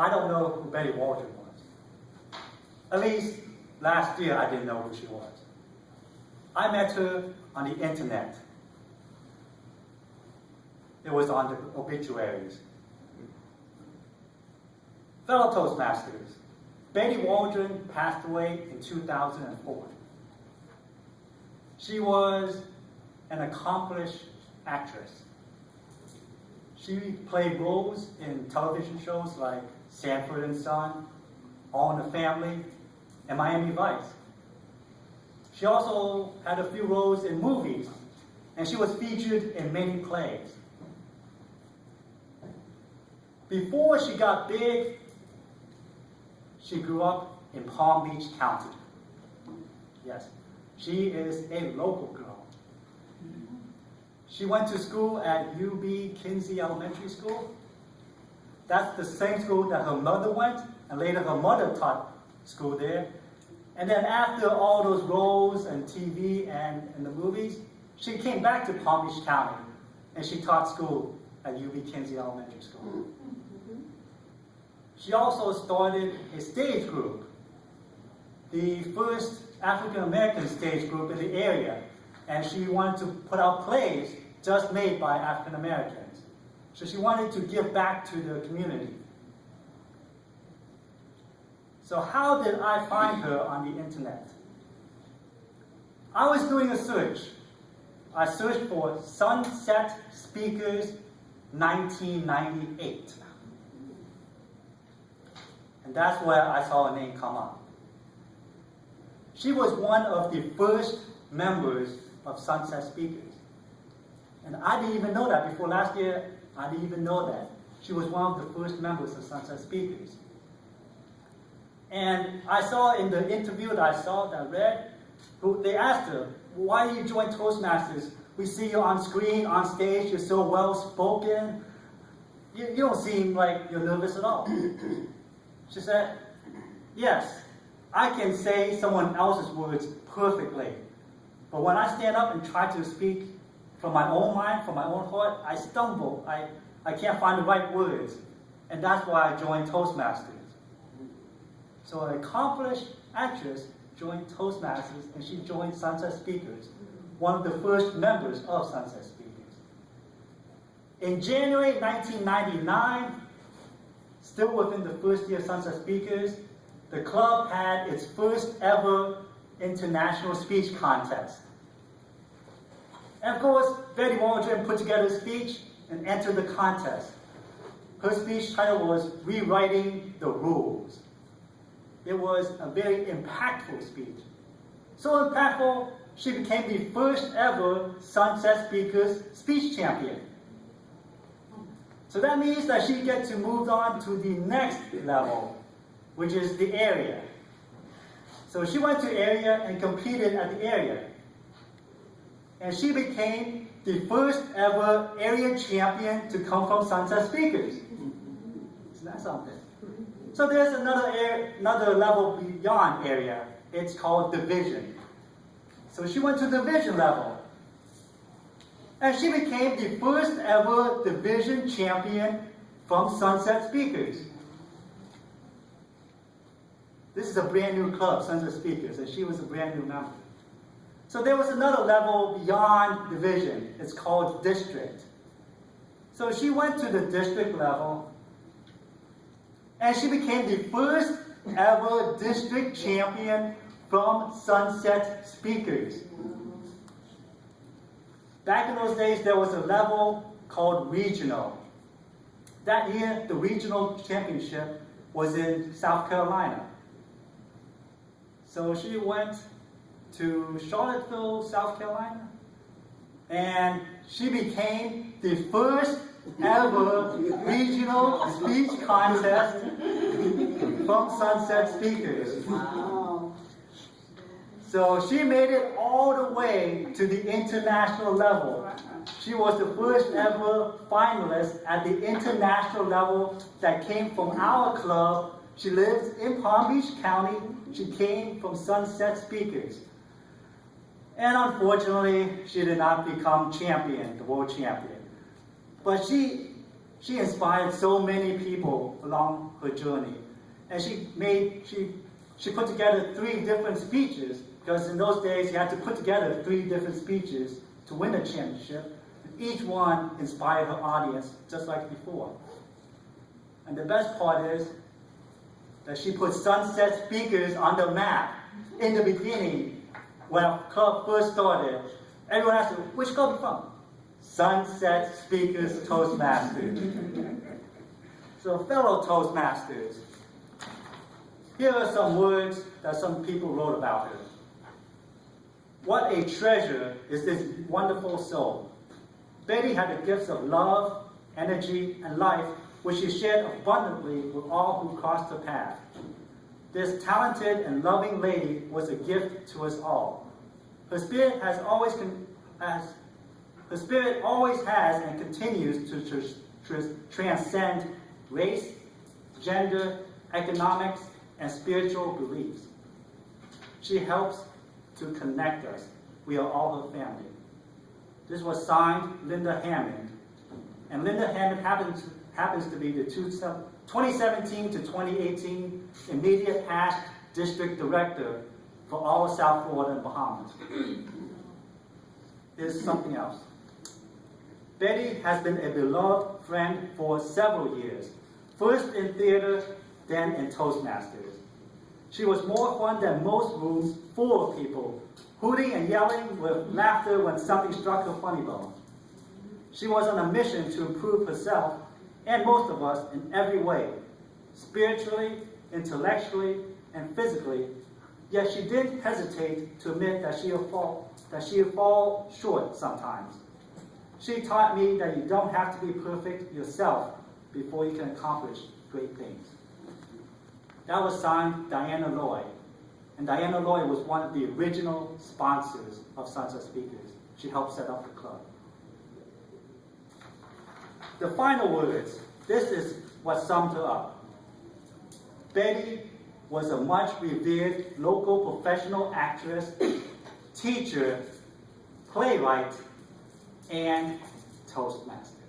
I don't know who Bhetty Waldron was. At least last year I didn't know who she was. I met her on the internet. It was on the obituaries. Fellow Toastmasters, Bhetty Waldron passed away in 2004. She was an accomplished actress. She played roles in television shows like Sanford and Son, All in the Family, and Miami Vice. She also had a few roles in movies, and she was featured in many plays. Before she got big, she grew up in Palm Beach County. Yes, she is a local girl. She went to school at UB Kinsey Elementary School. That's the same school that her mother went, and later her mother taught school there. And then after all those roles and TV and in the movies, she came back to Palm Beach County, and she taught school at UB Kinsey Elementary School. She also started a stage group, the first African-American stage group in the area, and she wanted to put out plays just made by African-Americans. So she wanted to give back to the community. So how did I find her on the internet? I was doing a search. I searched for Sunset Speakers 1998. And that's where I saw her name come up. She was one of the first members of Sunset Speakers. And I didn't even know that. Before last year, I didn't even know that. She was one of the first members of Sunset Speakers. And I saw in the interview that I read, they asked her, why do you join Toastmasters? We see you on screen, on stage, you're so well-spoken. You don't seem like you're nervous at all. She said, yes, I can say someone else's words perfectly. But when I stand up and try to speak from my own mind, from my own heart, I stumble. I can't find the right words. And that's why I joined Toastmasters. So an accomplished actress joined Toastmasters, and she joined Sunset Speakers, one of the first members of Sunset Speakers. In January 1999, still within the first year of Sunset Speakers, the club had its first ever international speech contest. And of course, Bhetty Waldron put together a speech and entered the contest. Her speech title was Rewriting the Rules. It was a very impactful speech. So impactful, she became the first ever Sunset Speakers speech champion. So that means that she gets to move on to the next level, which is the area. So she went to area and competed at the area. And she became the first ever area champion to come from Sunset Speakers. Isn't that something? So there's another level beyond area. It's called division. So she went to division level. And she became the first ever division champion from Sunset Speakers. This is a brand new club, Sunset Speakers, and she was a brand new member. So there was another level beyond division. It's called district. So she went to the district level, and she became the first ever district champion from Sunset Speakers. Back in those days, there was a level called regional. That year, the regional championship was in South Carolina. So she went to Charlottesville, South Carolina, and she became the first ever regional speech contest from Sunset Speakers. Wow. So she made it all the way to the international level. She was the first ever finalist at the international level that came from our club. She lives in Palm Beach County. She came from Sunset Speakers. And unfortunately, she did not become champion, the world champion. But she She inspired so many people along her journey. And she put together 3 different speeches, because in those days you had to put together 3 different speeches to win a championship. And each one inspired her audience just like before. And the best part is that she put Sunset Speakers on the map in the beginning when our club first started. Everyone asked her, which club are you from? Sunset Speakers Toastmasters. So fellow Toastmasters, here are some words that some people wrote about her. What a treasure is this wonderful soul. Bhetty had the gifts of love, energy, and life, which she shared abundantly with all who crossed her path. This talented and loving lady was a gift to us all. Her spirit always has and continues to transcend race, gender, economics, and spiritual beliefs. She helps to connect us. We are all her family. This was signed Linda Hammond. And Linda Hammond happens to be the 2017 to 2018 immediate past district director for all of South Florida and Bahamas. Here's something else. Bhetty has been a beloved friend for several years, first in theater, then in Toastmasters. She was more fun than most rooms full of people, hooting and yelling with laughter when something struck her funny bone. She was on a mission to improve herself and most of us in every way, spiritually, intellectually, and physically, yet she didn't hesitate to admit that she would fall short sometimes. She taught me that you don't have to be perfect yourself before you can accomplish great things. That was signed Diana Lloyd. And Diana Lloyd was one of the original sponsors of Sunset Speakers. She helped set up the club. The final words. This is what summed her up. Bhetty was a much revered local professional actress, teacher, playwright, and Toastmaster.